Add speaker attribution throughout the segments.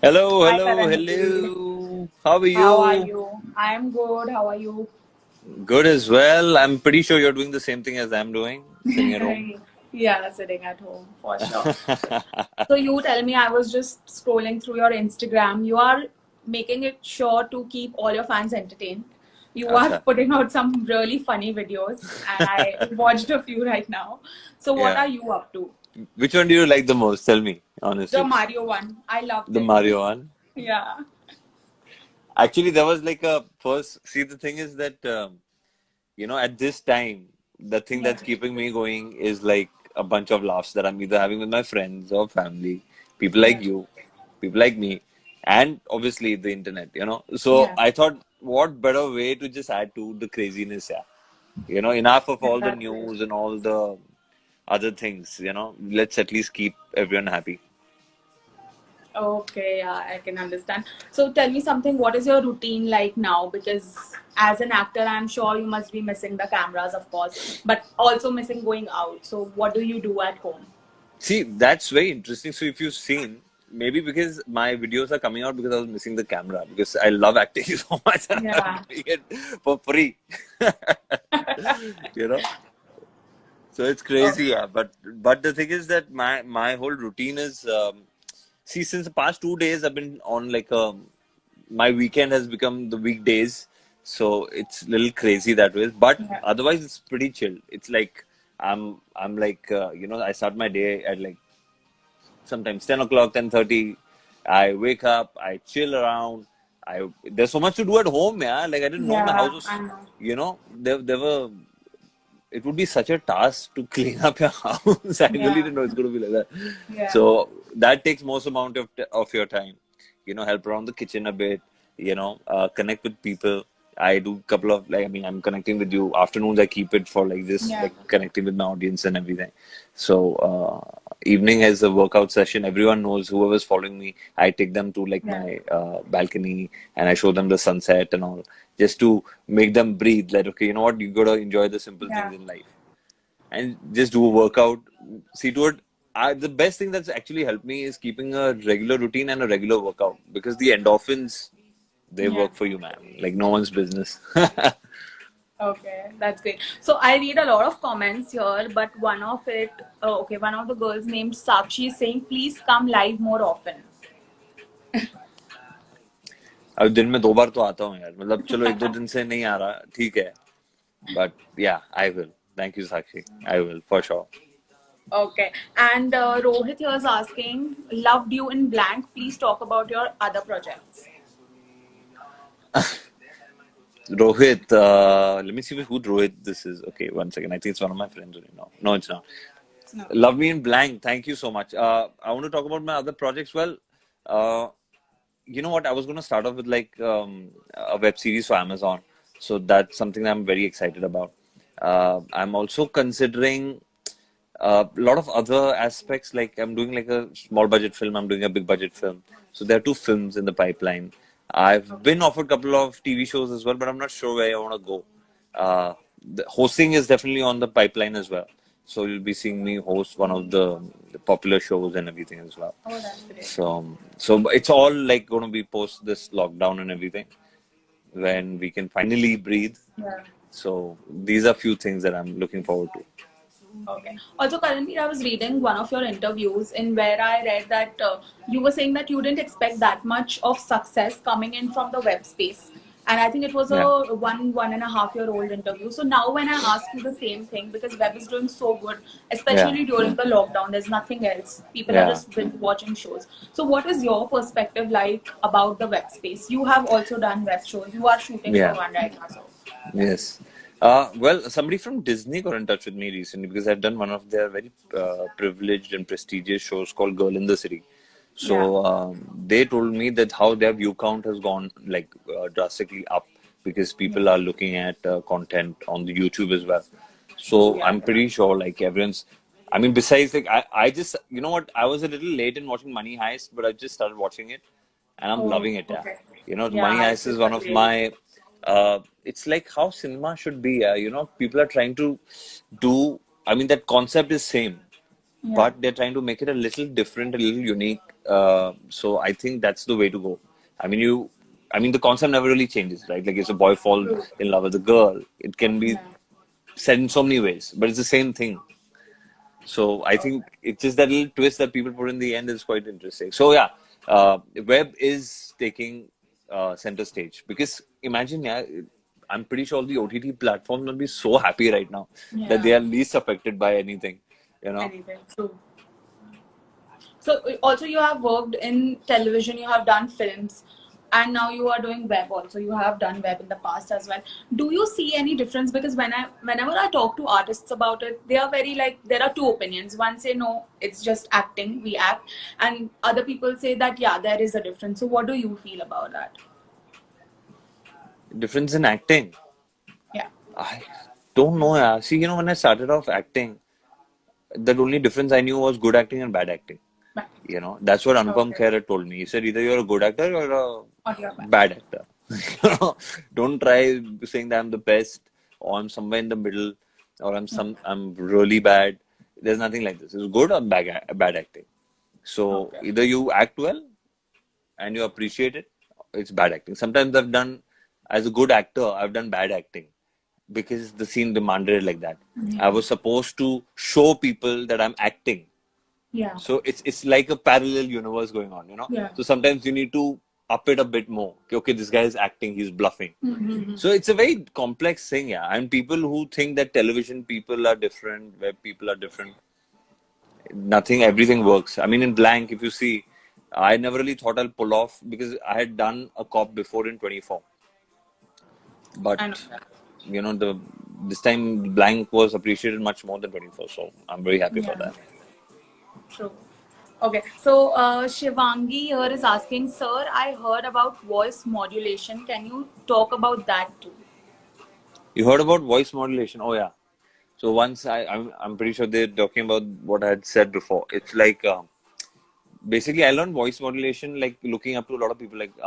Speaker 1: Hello,
Speaker 2: Hi
Speaker 1: hello,
Speaker 2: Karandeep.
Speaker 1: hello. How are
Speaker 2: How are
Speaker 1: you?
Speaker 2: you? I'm good. How are you?
Speaker 1: Good as well. I'm pretty sure you're doing the same thing as I'm doing, sitting at home.
Speaker 2: Yeah, sitting at home for sure. So you tell me, I was just scrolling through your Instagram. You are making it sure to keep all your fans entertained. You are
Speaker 1: Acha.
Speaker 2: putting out some really funny videos, and I watched a few right now. So what
Speaker 1: Yeah.
Speaker 2: are you up to?
Speaker 1: Which one do you like the most? Tell me,
Speaker 2: The
Speaker 1: honestly.
Speaker 2: Mario one. I loved
Speaker 1: The
Speaker 2: it.
Speaker 1: Mario one.
Speaker 2: Yeah.
Speaker 1: Actually, there was like a first. See, the thing is that, at this time, the thing
Speaker 2: Yeah.
Speaker 1: that's keeping me going is like a bunch of laughs that I'm either having with my friends or family, people like
Speaker 2: Yeah.
Speaker 1: you, people like me, and obviously the internet. So
Speaker 2: Yeah.
Speaker 1: I thought, what better way to just add to the craziness, yeah. Enough of
Speaker 2: Yeah,
Speaker 1: all the
Speaker 2: that's great.
Speaker 1: news and all the other things. Let's at least keep everyone happy.
Speaker 2: Okay, yeah, I can understand. So tell me something, what is your routine like now? Because as an actor, I'm sure you must be missing the cameras, of course, but also missing going out. So what do you do at home?
Speaker 1: See, that's very interesting. So if you've seen, maybe because my videos are coming out because I was missing the camera because I love acting so much and I'm
Speaker 2: Yeah.
Speaker 1: doing it for free. you know? So it's crazy,
Speaker 2: Okay.
Speaker 1: yeah. But the thing is that my whole routine is see, since the past 2 days I've been on like my weekend has become the weekdays, so it's a little crazy that way. But
Speaker 2: Yeah.
Speaker 1: otherwise, it's pretty chill. It's like I'm like I start my day at like sometimes 10 o'clock, 10:30. I wake up, I chill around. There's so much to do at home, yeah. Like I didn't know my house
Speaker 2: Yeah,
Speaker 1: was,
Speaker 2: I know.
Speaker 1: there were it would be such a task to clean up your house. I really
Speaker 2: Yeah.
Speaker 1: didn't know it's going to be like that.
Speaker 2: Yeah.
Speaker 1: So that takes most amount of your time. Help around the kitchen a bit. Connect with people. I do a couple of like I mean I'm connecting with you. Afternoons I keep it for like this
Speaker 2: Yeah.
Speaker 1: like connecting with my audience and everything. So evening as a workout session. Everyone knows whoever's following me. I take them to like
Speaker 2: Yeah.
Speaker 1: my balcony and I show them the sunset and all, just to make them breathe. Like okay, you know what? You gotta enjoy the simple
Speaker 2: Yeah.
Speaker 1: things in life and just do a workout. See to it. The best thing that's actually helped me is keeping a regular routine and a regular workout because the endorphins they
Speaker 2: Yeah.
Speaker 1: work for you, man. Like no one's business.
Speaker 2: Okay, that's great. So I read a lot of comments here, but one of it, okay, one of the girls named Sakshi is saying, please come live more often.
Speaker 1: अब दिन में 2 बार तो आता हूँ यार, मतलब चलो 1-2 दिन से नहीं आ रहा, ठीक है, but yeah, I will. Thank you, Sakshi. I will for sure.
Speaker 2: Okay. And Rohit here is asking, loved you in blank. Please talk about your other projects.
Speaker 1: Rohit, let me see who Rohit this is. Okay, one second. I think it's one of my friends. No, it's not.
Speaker 2: No.
Speaker 1: Love Me in Blank. Thank you so much. I want to talk about my other projects. Well, uh, you know what? I was going to start off with like a web series for Amazon. So that's something I'm very excited about. I'm also considering a lot of other aspects. Like I'm doing like a small budget film. I'm doing a big budget film. So there are two films in the pipeline. I've been offered a couple of TV shows as well, but I'm not sure where I want to go. The hosting is definitely on the pipeline as well. So you'll be seeing me host one of the popular shows and everything as well.
Speaker 2: Oh, that's great.
Speaker 1: So it's all like going to be post this lockdown and everything when we can finally breathe.
Speaker 2: Yeah.
Speaker 1: So these are few things that I'm looking forward to.
Speaker 2: Okay. Also, currently, I was reading one of your interviews in where I read that you were saying that you didn't expect that much of success coming in from the web space. And I think it was
Speaker 1: Yeah,
Speaker 2: a 1.5 year old interview. So now when I ask you the same thing, because web is doing so good,
Speaker 1: yeah,
Speaker 2: especially during the lockdown, there's nothing else. People are
Speaker 1: yeah,
Speaker 2: just watching shows. So what is your perspective like about the web space? You have also done web shows. You are shooting for
Speaker 1: yeah.
Speaker 2: one right now. So
Speaker 1: Yes. Well, somebody from Disney got in touch with me recently because I've done one of their very privileged and prestigious shows called Girl in the City.
Speaker 2: yeah,
Speaker 1: So they told me that how their view count has gone like drastically up because people are looking at content on the YouTube as well. So
Speaker 2: yeah.
Speaker 1: I'm pretty sure like everyone's. I mean, besides like I just you know what I was a little late in watching Money Heist, but I just started watching it and I'm
Speaker 2: Oh,
Speaker 1: loving it. Yeah,
Speaker 2: okay.
Speaker 1: Money
Speaker 2: Yeah,
Speaker 1: Heist is
Speaker 2: it's
Speaker 1: one
Speaker 2: a
Speaker 1: of
Speaker 2: great.
Speaker 1: my it's like how cinema should be. People are trying to do. I mean, that concept is same,
Speaker 2: Yeah.
Speaker 1: but they're trying to make it a little different, a little unique, So I think that's the way to go. I mean, the concept never really changes, right? Like, if a boy falls
Speaker 2: True.
Speaker 1: in love with a girl, it can be
Speaker 2: Yeah.
Speaker 1: said in so many ways, but it's the same thing. So I think it's just that little twist that people put in the end is quite interesting. So yeah, web is taking center stage because imagine, yeah, I'm pretty sure the OTT platforms will be so happy right now that they
Speaker 2: Yeah.
Speaker 1: are least affected by anything, you know.
Speaker 2: Anything. True. So also you have worked in television, you have done films, and now you are doing web also. You have done web in the past as well. Do you see any difference? Because whenever I talk to artists about it, they are very like, there are two opinions. One say no, it's just acting, we act, and other people say that yeah, there is a difference. So what do you feel about that?
Speaker 1: Difference in acting.
Speaker 2: Yeah.
Speaker 1: I don't know. Yeah. See, when I started off acting, the only difference I knew was good acting and bad acting.
Speaker 2: But,
Speaker 1: That's what Anupam
Speaker 2: okay.
Speaker 1: Kher had told me. He said either you're a good actor or
Speaker 2: Or you're
Speaker 1: a
Speaker 2: bad.
Speaker 1: bad actor. Don't try saying that I'm the best or I'm somewhere in the middle or I'm really bad. There's nothing like this. It's good or bad acting. So
Speaker 2: Okay.
Speaker 1: either you act well and you appreciate it, it's bad acting. Sometimes as a good actor, I've done bad acting because the scene demanded it like that. I
Speaker 2: Yeah.
Speaker 1: was supposed to show people that I'm acting.
Speaker 2: Yeah.
Speaker 1: So it's like a parallel universe going on.
Speaker 2: Yeah.
Speaker 1: So sometimes you need to up it a bit more. Okay, this guy is acting, he's bluffing.
Speaker 2: Mm-hmm.
Speaker 1: So it's a very complex thing, yeah. And people who think that television people are different, web people are different, everything works. I mean, in Blank, if you see, I never really thought I'll pull off because I had done a cop before in 24. But
Speaker 2: I know that.
Speaker 1: this time Blank was appreciated much more than 24. So I'm very happy for
Speaker 2: Yeah.
Speaker 1: that.
Speaker 2: True. Okay, so Shivangi here is asking, sir, I heard about voice modulation. Can you talk about that too?
Speaker 1: You heard about voice modulation? Oh yeah. So once I'm pretty sure they're talking about what I had said before. It's like basically I learned voice modulation like looking up to a lot of people like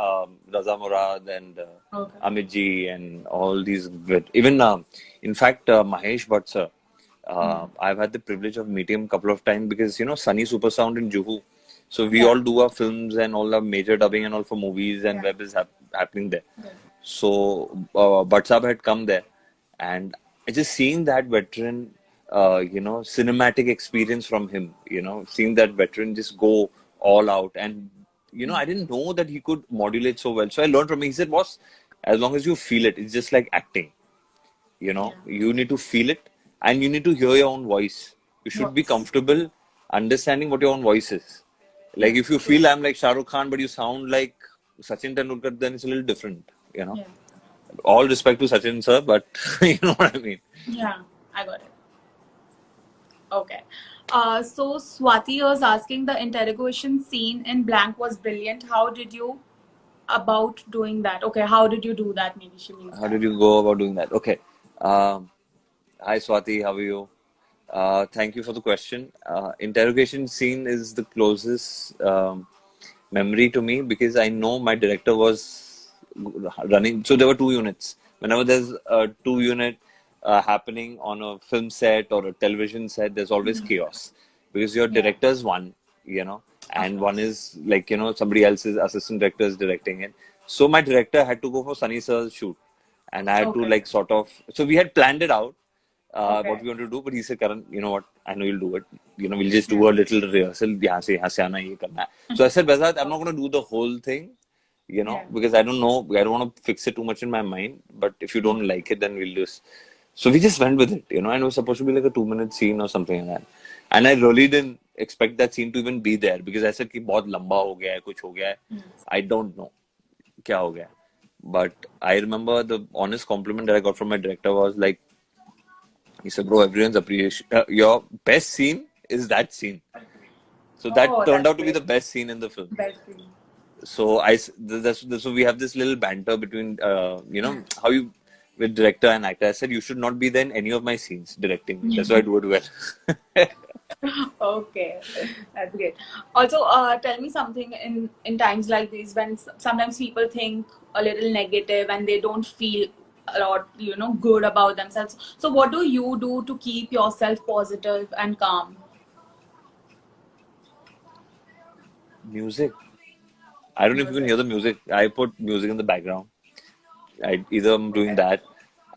Speaker 1: Raza Murad and
Speaker 2: Okay.
Speaker 1: Amit Ji and all these. Even in fact Mahesh Bhatt sir. I've had the privilege of meeting him a couple of times because Sunny Supersound in Juhu. So we
Speaker 2: Yeah.
Speaker 1: all do our films and all our major dubbing and all for movies and
Speaker 2: Yeah.
Speaker 1: web is happening there.
Speaker 2: Yeah.
Speaker 1: So Bhatt Sahab had come there, and just seeing that veteran, cinematic experience from him, seeing that veteran just go all out, and I didn't know that he could modulate so well. So I learned from him. He said, "Boss, as long as you feel it, it's just like acting.
Speaker 2: Yeah.
Speaker 1: You need to feel it, and you need to hear your own voice. You should be
Speaker 2: Voice.
Speaker 1: comfortable understanding what your own voice is. Like if you feel I'm like Shah Rukh Khan, but you sound like Sachin Tendulkar, then it's a little different.
Speaker 2: Yeah.
Speaker 1: All respect to Sachin sir, but you know what I mean.
Speaker 2: Yeah, I got it. Okay. So Swati was asking, the interrogation scene in Blank was brilliant. How did you about doing that? Okay, how did you do that? Maybe she means
Speaker 1: How
Speaker 2: that.
Speaker 1: did you go about doing that? Okay. Hi Swati, how are you? Thank you for the question. Interrogation scene is the closest memory to me because I know my director was running. So there were two units. Whenever there's a two unit happening on a film set or a television set, there's always chaos because your
Speaker 2: Yeah.
Speaker 1: director is one, and one
Speaker 2: course.
Speaker 1: is like, somebody else's assistant director is directing it. So my director had to go for Sunny Sir's shoot, and I had to
Speaker 2: Okay.
Speaker 1: like sort of. So we had planned it out
Speaker 2: Okay.
Speaker 1: what we want to do, but he said, Karan, you know what? I know you'll do it. We'll just do a little rehearsal. यहाँ से आना ये करना है. So I said, Behzad, I'm not going to do the whole thing,
Speaker 2: Yeah.
Speaker 1: because I don't know. I don't want to fix it too much in my mind. But if you don't like it, then we'll just. So we just went with it, and it was supposed to be like a 2-minute scene or something like that. And I really didn't expect that scene to even be there because I said कि बहुत लंबा हो गया है, कुछ हो गया है. I don't know क्या हो गया. But I remember the honest compliment that I got from my director was like, he said, bro, everyone's appreciation. Your best scene is that scene. So that turned
Speaker 2: That's
Speaker 1: out to be the
Speaker 2: great.
Speaker 1: best scene in the film.
Speaker 2: Best scene.
Speaker 1: So so we have this little banter between, how you, with director and actor. I said, you should not be there in any of my scenes directing me. That's why I do it well.
Speaker 2: Okay, that's great. Also, tell me something in times like these when sometimes people think a little negative and they don't feel a lot, good about themselves. So, what do you do to keep yourself positive and calm?
Speaker 1: Music. I don't know if you can hear the music. I put music in the background. Either I'm doing
Speaker 2: Okay.
Speaker 1: that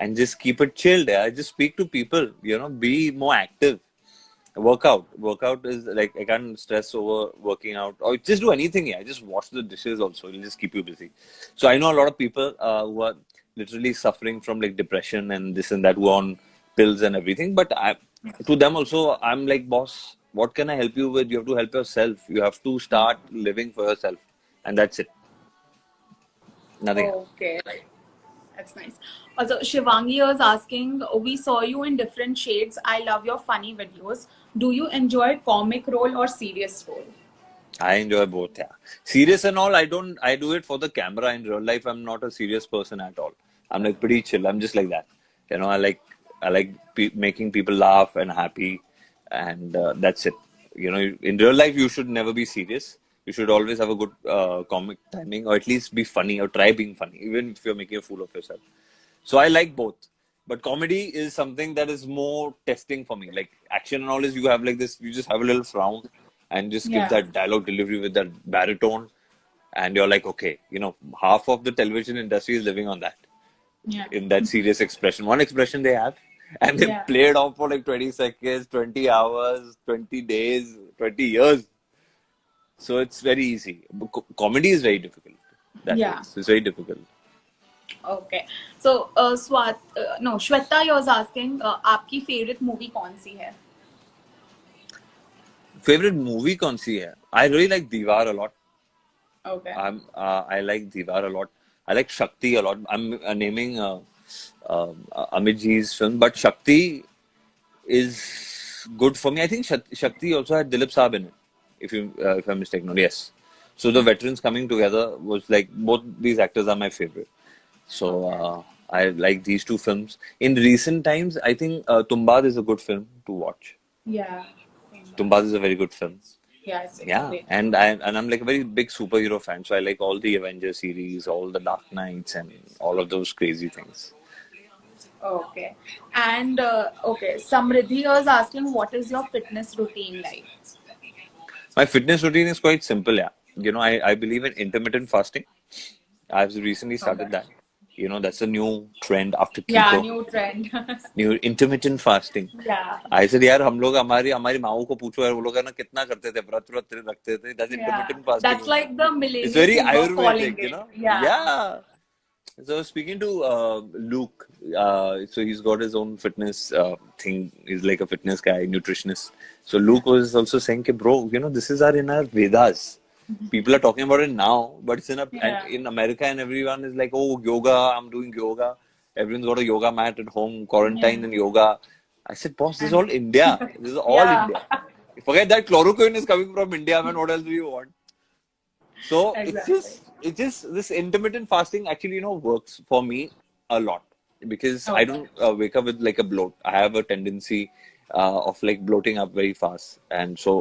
Speaker 1: and just keep it chilled. I just speak to people, be more active. Workout is like I can't stress over working out or just do anything. Yeah, just wash the dishes also. It'll just keep you busy. So I know a lot of people who are literally suffering from like depression and this and that, who are on pills and everything. But to them also, I'm like, boss, what can I help you with? You have to help yourself. You have to start living for yourself, and that's it. Nothing else.
Speaker 2: Okay. That's nice. Also, Shivangi was asking, we saw you in different shades. I love your funny videos. Do you enjoy comic role or serious role?
Speaker 1: I enjoy both, yeah. Serious and all, I don't, I do it for the camera. In real life, I'm not a serious person at all. I'm like pretty chill. I'm just like that. I like making people laugh and happy, and that's it. In real life, you should never be serious. You should always have a good comic timing, or at least be funny, or try being funny, even if you're making a fool of yourself. So I like both. But comedy is something that is more testing for me. Like action and all is you have like this, you just have a little frown and just give
Speaker 2: Yeah.
Speaker 1: that dialogue delivery with that baritone. And you're like, okay, half of the television industry is living on that,
Speaker 2: Yeah.
Speaker 1: in that serious expression. One expression they have, and they
Speaker 2: Yeah.
Speaker 1: play it off for like 20 seconds, 20 hours, 20 days, 20 years. So it's very easy. But comedy is very difficult that way.
Speaker 2: Yeah.
Speaker 1: So it's very difficult.
Speaker 2: Okay. So, no, Shweta was asking, आपकी favorite movie कौन सी है?
Speaker 1: Favorite movie कौन सी है? I really like Diwar a lot.
Speaker 2: Okay.
Speaker 1: I like Diwar a lot. I like Shakti a lot. I'm naming Amit Ji's film, but Shakti is good for me. I think Shakti also had Dilip Saab in it, if I'm mistaken. Yes. So the veterans coming together was like both these actors are my favorite. So I like these two films. In recent times, I think Tumbad is a good film to watch.
Speaker 2: Yeah.
Speaker 1: Tumbad is a very good film.
Speaker 2: Yeah, it's
Speaker 1: Yeah,
Speaker 2: great.
Speaker 1: and I'm like a very big superhero fan, so I like all the Avengers series, all the Dark Knights, and all of those crazy things.
Speaker 2: Okay. And okay, Samriddhi was asking, what is your fitness routine like?
Speaker 1: My fitness routine is quite simple. Yeah, I believe in intermittent fasting. I've recently started
Speaker 2: Okay.
Speaker 1: that. That's a new trend after
Speaker 2: Yeah,
Speaker 1: keto.
Speaker 2: new trend.
Speaker 1: New intermittent fasting.
Speaker 2: Yeah.
Speaker 1: I said, यार हम लोग हमारी माओ को पूछो यार वो लोग है ना कितना करते थे व्रत व्रत रखते थे. That's
Speaker 2: Yeah.
Speaker 1: intermittent fasting.
Speaker 2: That's like the
Speaker 1: It's
Speaker 2: millennial
Speaker 1: very
Speaker 2: thing of calling
Speaker 1: Ayurvedic,
Speaker 2: it. Yeah.
Speaker 1: Yeah. So speaking to Luke, so he's got his own fitness thing. He's like a fitness guy, nutritionist. So Luke was also saying, "Ki, bro, this is in our Vedas. People are talking about it now, but it's
Speaker 2: Yeah.
Speaker 1: in America, and everyone is like, oh, yoga. I'm doing yoga. Everyone's got a yoga mat at home, quarantine
Speaker 2: Yeah.
Speaker 1: and yoga." I said, boss, this is all India. This is all
Speaker 2: Yeah.
Speaker 1: India. Forget that chloroquine is coming from India, man. What else do you want? So
Speaker 2: Exactly.
Speaker 1: it's just this intermittent fasting actually works for me a lot because I
Speaker 2: Okay.
Speaker 1: don't wake up with like a bloat. I have a tendency of like bloating up very fast, and so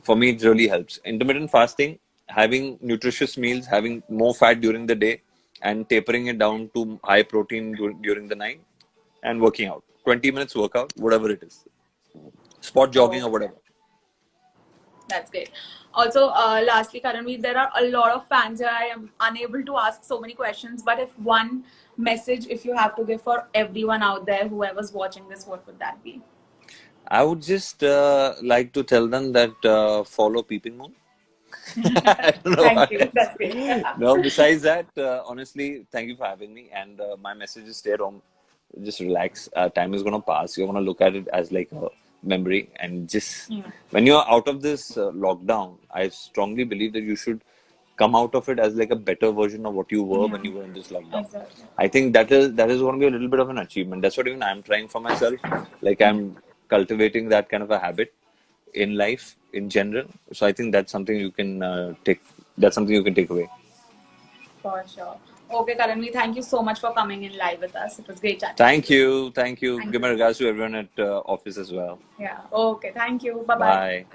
Speaker 1: for me it really helps. Intermittent fasting, having nutritious meals, having more fat during the day, and tapering it down to high protein during the night, and working out. 20 minutes workout, whatever it is, spot jogging or
Speaker 2: Okay.
Speaker 1: whatever.
Speaker 2: That's great. Also, lastly, Karanveer, there are a lot of fans here. I am unable to ask so many questions, but if one message, if you have to give for everyone out there, whoever's watching this, what would that be?
Speaker 1: I would just like to tell them that follow Peeping Moon. I don't know
Speaker 2: Thank
Speaker 1: what
Speaker 2: you. That's great.
Speaker 1: No, besides that, honestly, thank you for having me. And my message is stay home, just relax. Time is going to pass. You're going to look at it as like a memory. And just
Speaker 2: Yeah.
Speaker 1: when you're out of this lockdown, I strongly believe that you should come out of it as like a better version of what you were when
Speaker 2: Yeah.
Speaker 1: you were in this lockdown.
Speaker 2: Exactly.
Speaker 1: I think that is going to be a little bit of an achievement. That's what even I'm trying for myself. Like I'm cultivating that kind of a habit in life in general. So I think that's something you can take. That's something you can take away.
Speaker 2: For sure. Okay, Karanveer, thank you so much for coming in live with us. It was great chatting.
Speaker 1: Thank you. Thank you.
Speaker 2: Thank
Speaker 1: Give my
Speaker 2: you.
Speaker 1: regards to everyone at office as well.
Speaker 2: Yeah. Okay, thank you. Bye bye.
Speaker 1: Bye.